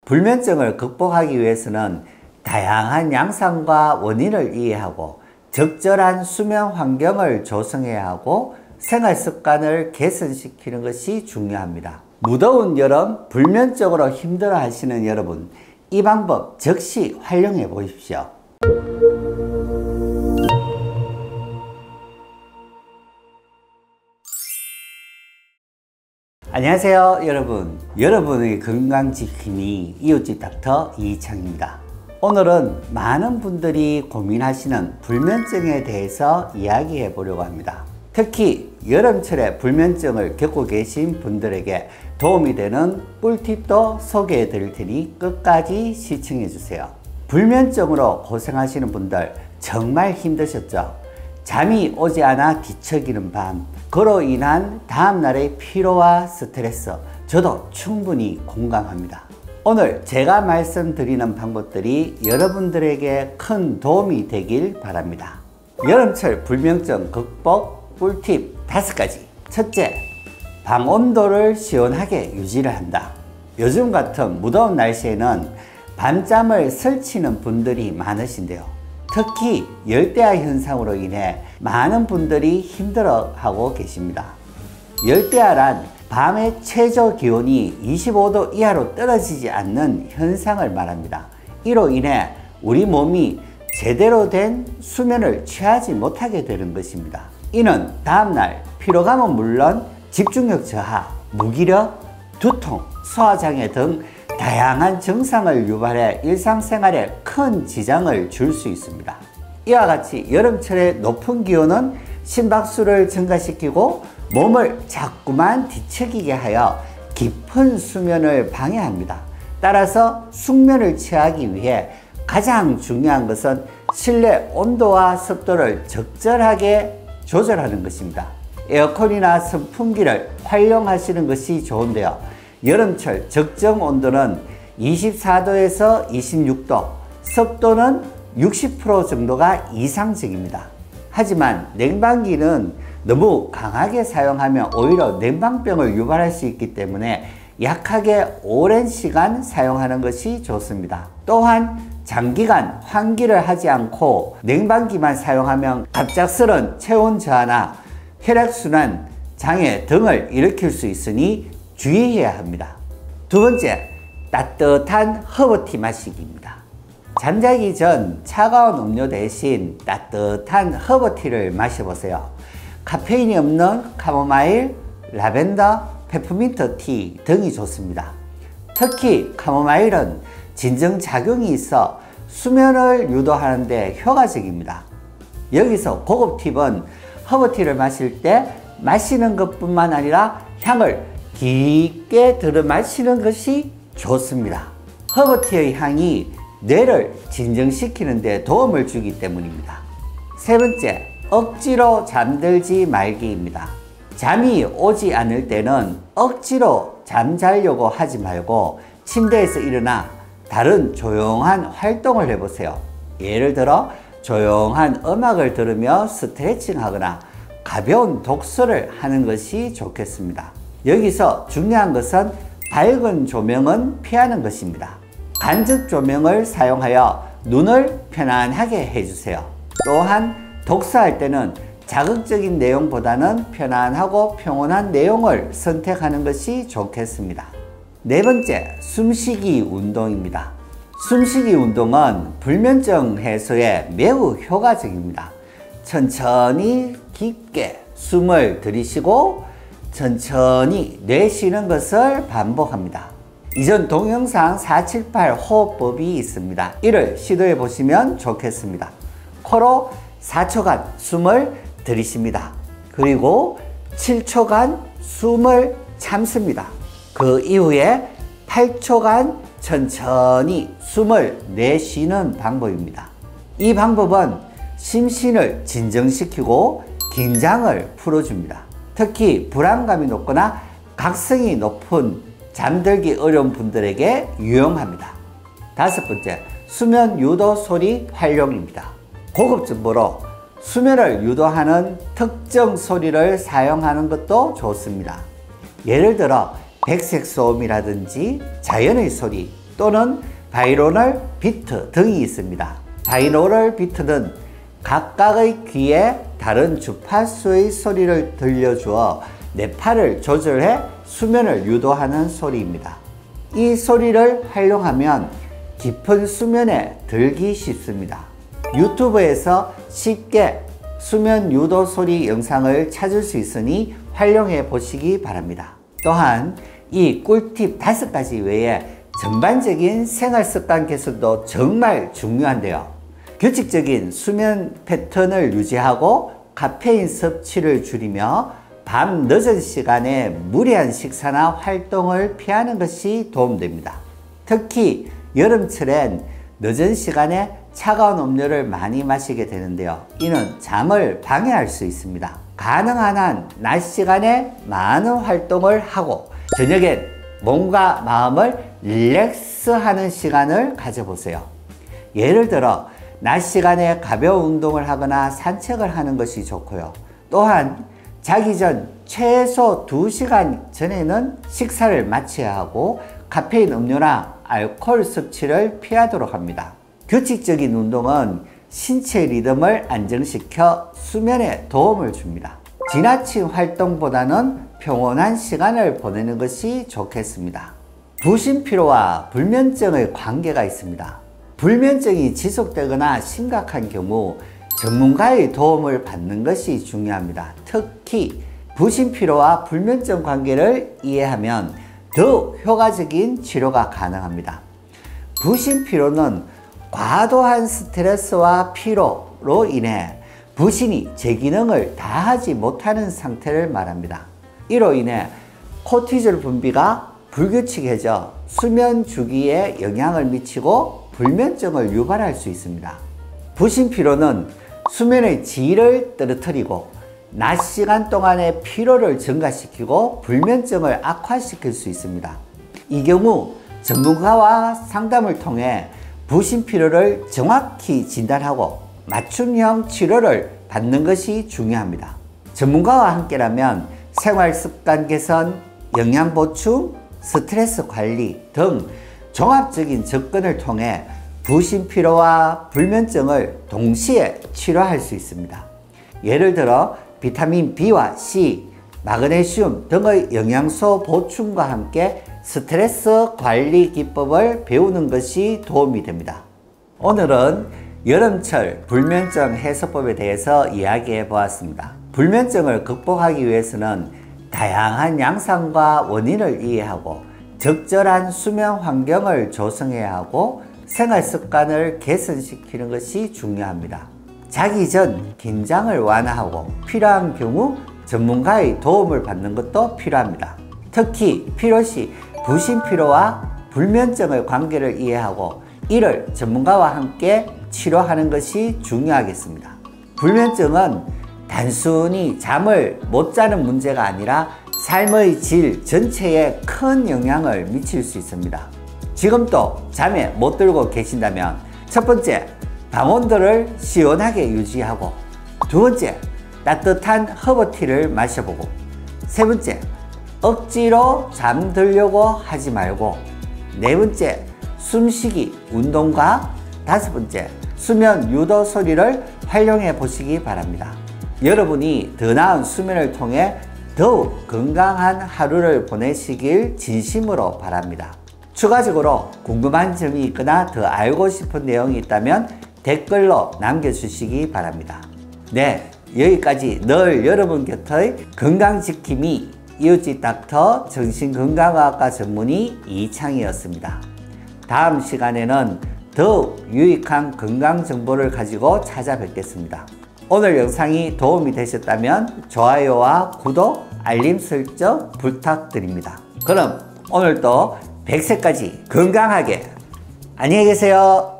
불면증을 극복하기 위해서는 다양한 양상과 원인을 이해하고 적절한 수면 환경을 조성해야 하고 생활 습관을 개선시키는 것이 중요합니다. 무더운 여름 불면증으로 힘들어 하시는 여러분, 이 방법 즉시 활용해 보십시오. 안녕하세요 여러분. 여러분의 건강지킴이 이웃집 닥터 이창입니다. 오늘은 많은 분들이 고민하시는 불면증에 대해서 이야기해 보려고 합니다. 특히 여름철에 불면증을 겪고 계신 분들에게 도움이 되는 꿀팁도 소개해 드릴 테니 끝까지 시청해 주세요. 불면증으로 고생하시는 분들 정말 힘드셨죠? 잠이 오지 않아 뒤척이는 밤, 그로 인한 다음날의 피로와 스트레스, 저도 충분히 공감합니다. 오늘 제가 말씀드리는 방법들이 여러분들에게 큰 도움이 되길 바랍니다. 여름철 불면증 극복 꿀팁 5가지. 첫째, 방 온도를 시원하게 유지를 한다. 요즘 같은 무더운 날씨에는 밤잠을 설치는 분들이 많으신데요. 특히 열대야 현상으로 인해 많은 분들이 힘들어하고 계십니다. 열대야란 밤의 최저 기온이 25도 이하로 떨어지지 않는 현상을 말합니다. 이로 인해 우리 몸이 제대로 된 수면을 취하지 못하게 되는 것입니다. 이는 다음날 피로감은 물론 집중력 저하, 무기력, 두통, 소화장애 등 다양한 증상을 유발해 일상생활에 큰 지장을 줄 수 있습니다. 이와 같이 여름철의 높은 기온은 심박수를 증가시키고 몸을 자꾸만 뒤척이게 하여 깊은 수면을 방해합니다. 따라서 숙면을 취하기 위해 가장 중요한 것은 실내 온도와 습도를 적절하게 조절하는 것입니다. 에어컨이나 선풍기를 활용하시는 것이 좋은데요. 여름철 적정 온도는 24도에서 26도, 습도는 60% 정도가 이상적입니다. 하지만 냉방기는 너무 강하게 사용하면 오히려 냉방병을 유발할 수 있기 때문에 약하게 오랜 시간 사용하는 것이 좋습니다. 또한 장기간 환기를 하지 않고 냉방기만 사용하면 갑작스런 체온 저하나 혈액순환 장애 등을 일으킬 수 있으니 주의해야 합니다. 두 번째, 따뜻한 허브티 마시기입니다. 잠자기 전 차가운 음료 대신 따뜻한 허브티를 마셔보세요. 카페인이 없는 카모마일, 라벤더, 페퍼민트 티 등이 좋습니다. 특히 카모마일은 진정작용이 있어 수면을 유도하는 데 효과적입니다. 여기서 고급 팁은 허브티를 마실 때 마시는 것뿐만 아니라 향을 깊게 들어 마시는 것이 좋습니다. 허브티의 향이 뇌를 진정시키는 데 도움을 주기 때문입니다. 세 번째, 억지로 잠들지 말기입니다. 잠이 오지 않을 때는 억지로 잠자려고 하지 말고 침대에서 일어나 다른 조용한 활동을 해보세요. 예를 들어 조용한 음악을 들으며 스트레칭 하거나 가벼운 독서를 하는 것이 좋겠습니다. 여기서 중요한 것은 밝은 조명은 피하는 것입니다. 간접 조명을 사용하여 눈을 편안하게 해주세요. 또한 독서할 때는 자극적인 내용보다는 편안하고 평온한 내용을 선택하는 것이 좋겠습니다. 네 번째, 숨쉬기 운동입니다. 숨쉬기 운동은 불면증 해소에 매우 효과적입니다. 천천히 깊게 숨을 들이쉬고 천천히 내쉬는 것을 반복합니다. 이전 동영상 478 호흡법이 있습니다. 이를 시도해 보시면 좋겠습니다. 코로 4초간 숨을 들이쉽니다. 그리고 7초간 숨을 참습니다. 그 이후에 8초간 천천히 숨을 내쉬는 방법입니다. 이 방법은 심신을 진정시키고 긴장을 풀어줍니다. 특히 불안감이 높거나 각성이 높은 잠들기 어려운 분들에게 유용합니다. 다섯 번째, 수면 유도 소리 활용입니다. 고급 정보로 수면을 유도하는 특정 소리를 사용하는 것도 좋습니다. 예를 들어 백색 소음이라든지 자연의 소리, 또는 바이노럴 비트 등이 있습니다. 바이노럴 비트는 각각의 귀에 다른 주파수의 소리를 들려주어 뇌파를 조절해 수면을 유도하는 소리입니다. 이 소리를 활용하면 깊은 수면에 들기 쉽습니다. 유튜브에서 쉽게 수면 유도 소리 영상을 찾을 수 있으니 활용해 보시기 바랍니다. 또한 이 꿀팁 5가지 외에 전반적인 생활 습관 개선도 정말 중요한데요. 규칙적인 수면 패턴을 유지하고 카페인 섭취를 줄이며 밤 늦은 시간에 무리한 식사나 활동을 피하는 것이 도움됩니다. 특히 여름철엔 늦은 시간에 차가운 음료를 많이 마시게 되는데요. 이는 잠을 방해할 수 있습니다. 가능한 한 낮 시간에 많은 활동을 하고 저녁엔 몸과 마음을 릴렉스하는 시간을 가져보세요. 예를 들어 낮 시간에 가벼운 운동을 하거나 산책을 하는 것이 좋고요. 또한 자기 전 최소 2시간 전에는 식사를 마쳐야 하고 카페인 음료나 알코올 섭취를 피하도록 합니다. 규칙적인 운동은 신체 리듬을 안정시켜 수면에 도움을 줍니다. 지나친 활동보다는 평온한 시간을 보내는 것이 좋겠습니다. 부신피로와 불면증의 관계가 있습니다. 불면증이 지속되거나 심각한 경우 전문가의 도움을 받는 것이 중요합니다. 특히 부신피로와 불면증 관계를 이해하면 더욱 효과적인 치료가 가능합니다. 부신피로는 과도한 스트레스와 피로로 인해 부신이 제 기능을 다하지 못하는 상태를 말합니다. 이로 인해 코티졸 분비가 불규칙해져 수면 주기에 영향을 미치고 불면증을 유발할 수 있습니다. 부신피로는 수면의 질을 떨어뜨리고 낮 시간 동안의 피로를 증가시키고 불면증을 악화시킬 수 있습니다. 이 경우 전문가와 상담을 통해 부신피로를 정확히 진단하고 맞춤형 치료를 받는 것이 중요합니다. 전문가와 함께라면 생활습관 개선, 영양 보충, 스트레스 관리 등 종합적인 접근을 통해 부신피로와 불면증을 동시에 치료할 수 있습니다. 예를 들어 비타민 B와 C, 마그네슘 등의 영양소 보충과 함께 스트레스 관리 기법을 배우는 것이 도움이 됩니다. 오늘은 여름철 불면증 해소법에 대해서 이야기해 보았습니다. 불면증을 극복하기 위해서는 다양한 양상과 원인을 이해하고 적절한 수면 환경을 조성해야 하고 생활 습관을 개선시키는 것이 중요합니다. 자기 전 긴장을 완화하고 필요한 경우 전문가의 도움을 받는 것도 필요합니다. 특히 필요시 부신피로와 불면증의 관계를 이해하고 이를 전문가와 함께 치료하는 것이 중요하겠습니다. 불면증은 단순히 잠을 못 자는 문제가 아니라 삶의 질 전체에 큰 영향을 미칠 수 있습니다. 지금도 잠에 못 들고 계신다면 첫 번째, 방온도를 시원하게 유지하고 두 번째, 따뜻한 허브티를 마셔보고 세 번째, 억지로 잠들려고 하지 말고 네 번째, 숨쉬기 운동과 다섯 번째, 수면 유도 소리를 활용해 보시기 바랍니다. 여러분이 더 나은 수면을 통해 더욱 건강한 하루를 보내시길 진심으로 바랍니다. 추가적으로 궁금한 점이 있거나 더 알고 싶은 내용이 있다면 댓글로 남겨주시기 바랍니다. 네, 여기까지 늘 여러분 곁의 건강지킴이 이웃집 닥터 정신건강의학과 전문의 이창희였습니다. 다음 시간에는 더욱 유익한 건강 정보를 가지고 찾아뵙겠습니다. 오늘 영상이 도움이 되셨다면 좋아요와 구독, 알림 설정 부탁드립니다. 그럼 오늘도 100세까지 건강하게 안녕히 계세요.